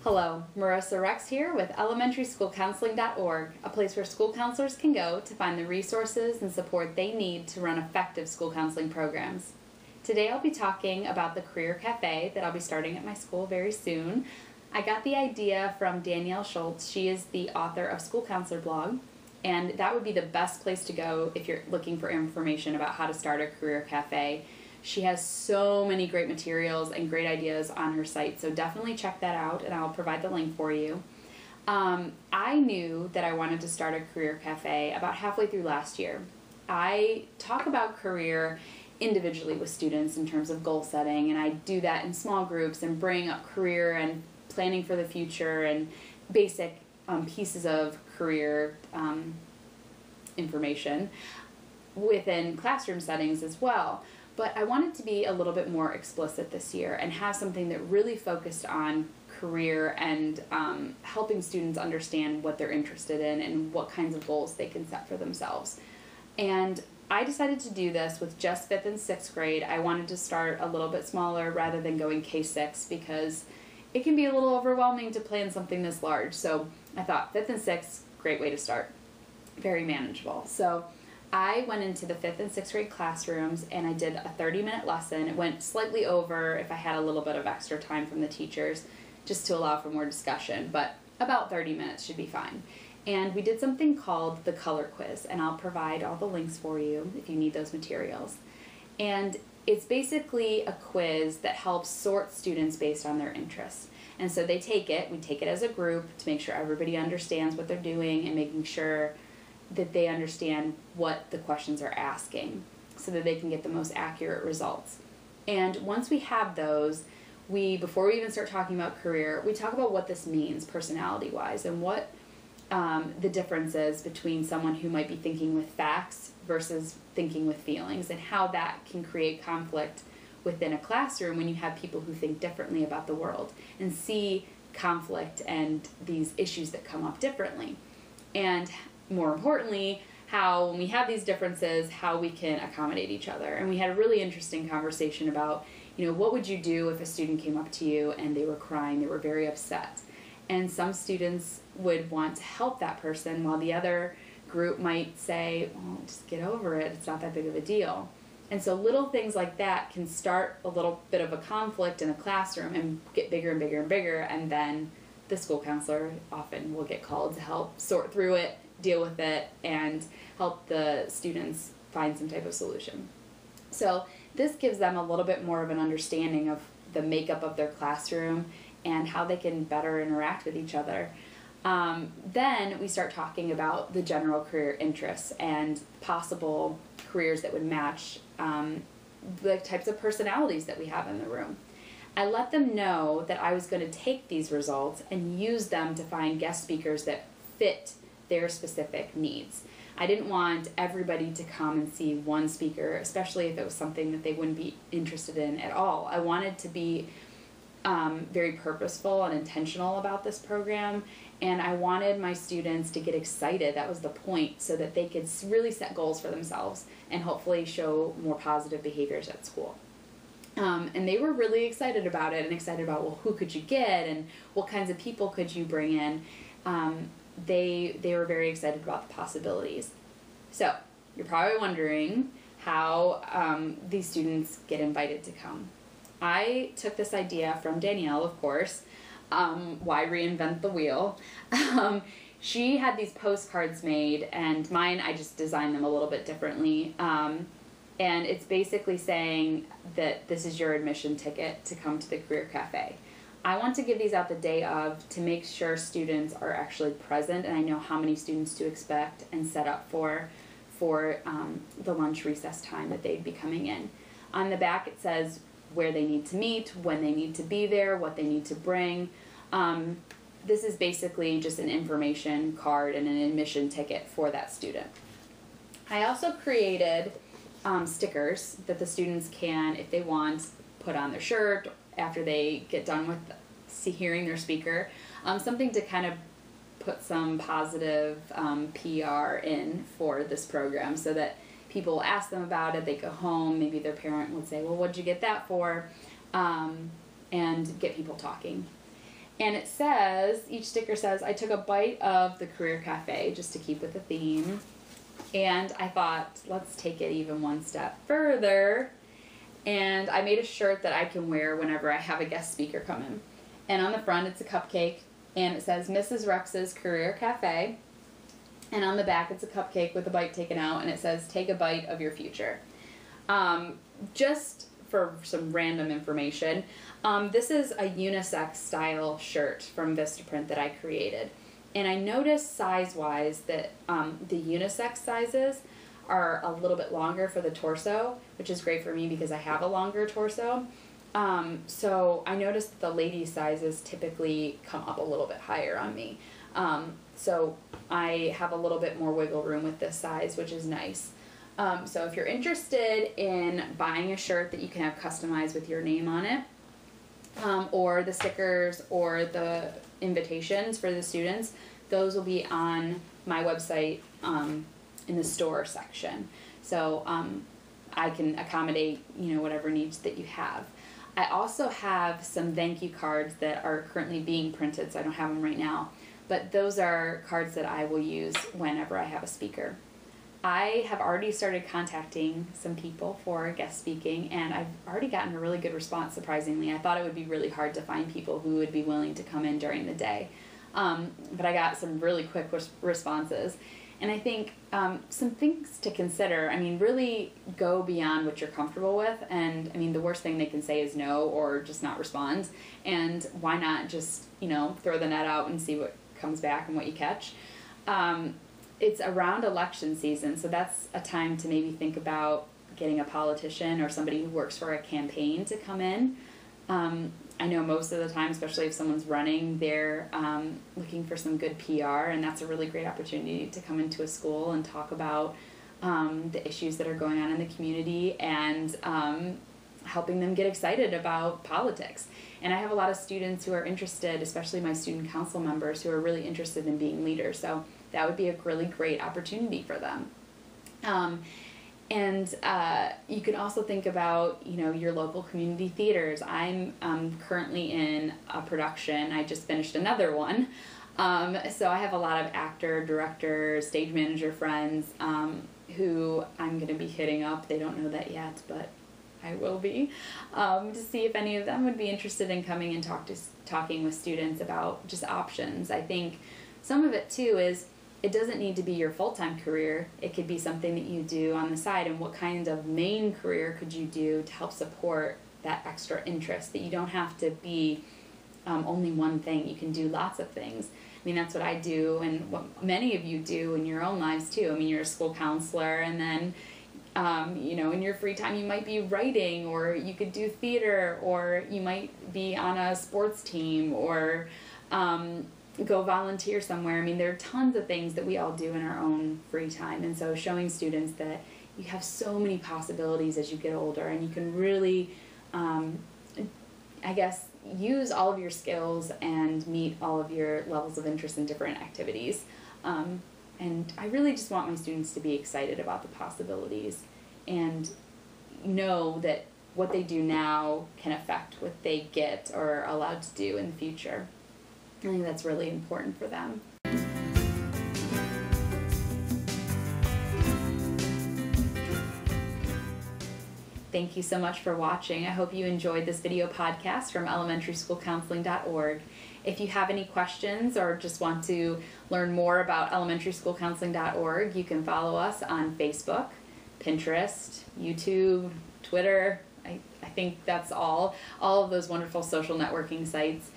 Hello, Marissa Rex here with elementarschoolcounseling.org, a place where school counselors can go to find the resources and support they need to run effective school counseling programs. Today I'll be talking about the Career Cafe that I'll be starting at my school very soon. I got the idea from Danielle Schultz. She is the author of School Counselor Blog, and that would be the best place to go if you're looking for information about how to start a Career Cafe. She has so many great materials and great ideas on her site, so definitely check that out, and I'll provide the link for you. I knew that I wanted to start a Career Cafe about halfway through last year. I talk about career individually with students in terms of goal setting, and I do that in small groups and bring up career and planning for the future and basic pieces of career information within classroom settings as well. But I wanted to be a little bit more explicit this year and have something that really focused on career and helping students understand what they're interested in and what kinds of goals they can set for themselves. And I decided to do this with just 5th and 6th grade. I wanted to start a little bit smaller rather than going K-6 because it can be a little overwhelming to plan something this large. So I thought 5th and 6th, great way to start. Very manageable. So I went into the 5th and 6th grade classrooms and I did a 30-minute lesson. It went slightly over if I had a little bit of extra time from the teachers just to allow for more discussion, but about 30 minutes should be fine. And we did something called the color quiz, and I'll provide all the links for you if you need those materials. And it's basically a quiz that helps sort students based on their interests. And so we take it as a group to make sure everybody understands what they're doing and making sure that they understand what the questions are asking so that they can get the most accurate results. And once we have those, before we even start talking about career, we talk about what this means personality-wise and what the difference is between someone who might be thinking with facts versus thinking with feelings, and how that can create conflict within a classroom when you have people who think differently about the world and see conflict and these issues that come up differently. And more importantly, how when we have these differences, how we can accommodate each other. And we had a really interesting conversation about, what would you do if a student came up to you and they were crying, they were very upset? And some students would want to help that person, while the other group might say, well, just get over it, it's not that big of a deal. And so little things like that can start a little bit of a conflict in a classroom and get bigger and bigger and bigger, and then the school counselor often will get called to help sort through it, deal with it, and help the students find some type of solution. So this gives them a little bit more of an understanding of the makeup of their classroom and how they can better interact with each other. Then we start talking about the general career interests and possible careers that would match the types of personalities that we have in the room. I let them know that I was going to take these results and use them to find guest speakers that fit their specific needs. I didn't want everybody to come and see one speaker, especially if it was something that they wouldn't be interested in at all. I wanted to be very purposeful and intentional about this program, and I wanted my students to get excited. That was the point, so that they could really set goals for themselves and hopefully show more positive behaviors at school. And they were really excited about it, and excited about, well, who could you get and what kinds of people could you bring in. They were very excited about the possibilities. So you're probably wondering how these students get invited to come. I took this idea from Danielle, of course. Why reinvent the wheel? She had these postcards made, and mine, I just designed them a little bit differently. And it's basically saying that this is your admission ticket to come to the Career Cafe. I want to give these out the day of to make sure students are actually present, and I know how many students to expect and set up for the lunch recess time that they'd be coming in. On the back it says where they need to meet, when they need to be there, what they need to bring. This is basically just an information card and an admission ticket for that student. I also created stickers that the students can, if they want, put on their shirt after they get done with hearing their speaker. Something to kind of put some positive PR in for this program, so that people ask them about it, they go home, maybe their parent would say, well, what'd you get that for? And get people talking. And it says, each sticker says, I took a bite of the Career Cafe, just to keep with the theme. And I thought, let's take it even one step further. And I made a shirt that I can wear whenever I have a guest speaker come in. And on the front, it's a cupcake, and it says Mrs. Rex's Career Cafe. And on the back, it's a cupcake with a bite taken out, and it says, take a bite of your future. Just for some random information, this is a unisex style shirt from Vistaprint that I created. And I noticed size-wise that the unisex sizes are a little bit longer for the torso, which is great for me because I have a longer torso. So I noticed that the ladies' sizes typically come up a little bit higher on me. So I have a little bit more wiggle room with this size, which is nice. So if you're interested in buying a shirt that you can have customized with your name on it, or the stickers or the invitations for the students, those will be on my website in the store section. So I can accommodate, whatever needs that you have. I also have some thank you cards that are currently being printed, so I don't have them right now. But those are cards that I will use whenever I have a speaker. I have already started contacting some people for guest speaking, and I've already gotten a really good response, surprisingly. I thought it would be really hard to find people who would be willing to come in during the day. But I got some really quick responses. And I think some things to consider, really go beyond what you're comfortable with. And, the worst thing they can say is no or just not respond. And why not just, throw the net out and see what comes back and what you catch. It's around election season, so that's a time to maybe think about getting a politician or somebody who works for a campaign to come in. I know most of the time, especially if someone's running, they're looking for some good PR, and that's a really great opportunity to come into a school and talk about the issues that are going on in the community and helping them get excited about politics. And I have a lot of students who are interested, especially my student council members, who are really interested in being leaders. So that would be a really great opportunity for them. And you can also think about, your local community theaters. I'm currently in a production. I just finished another one. So I have a lot of actor, director, stage manager friends who I'm going to be hitting up. They don't know that yet, but I will be, to see if any of them would be interested in coming and talking with students about just options. I think some of it, too, is it doesn't need to be your full-time career. It could be something that you do on the side, and what kind of main career could you do to help support that extra interest, that you don't have to be only one thing. You can do lots of things. That's what I do, and what many of you do in your own lives, too. You're a school counselor, and then in your free time you might be writing, or you could do theater, or you might be on a sports team, or go volunteer somewhere. There are tons of things that we all do in our own free time, and so showing students that you have so many possibilities as you get older, and you can really, use all of your skills and meet all of your levels of interest in different activities. And I really just want my students to be excited about the possibilities and know that what they do now can affect what they get or are allowed to do in the future. I think that's really important for them. Thank you so much for watching. I hope you enjoyed this video podcast from elementarschoolcounseling.org. If you have any questions or just want to learn more about elementarschoolcounseling.org, you can follow us on Facebook, Pinterest, YouTube, Twitter. I think that's all of those wonderful social networking sites.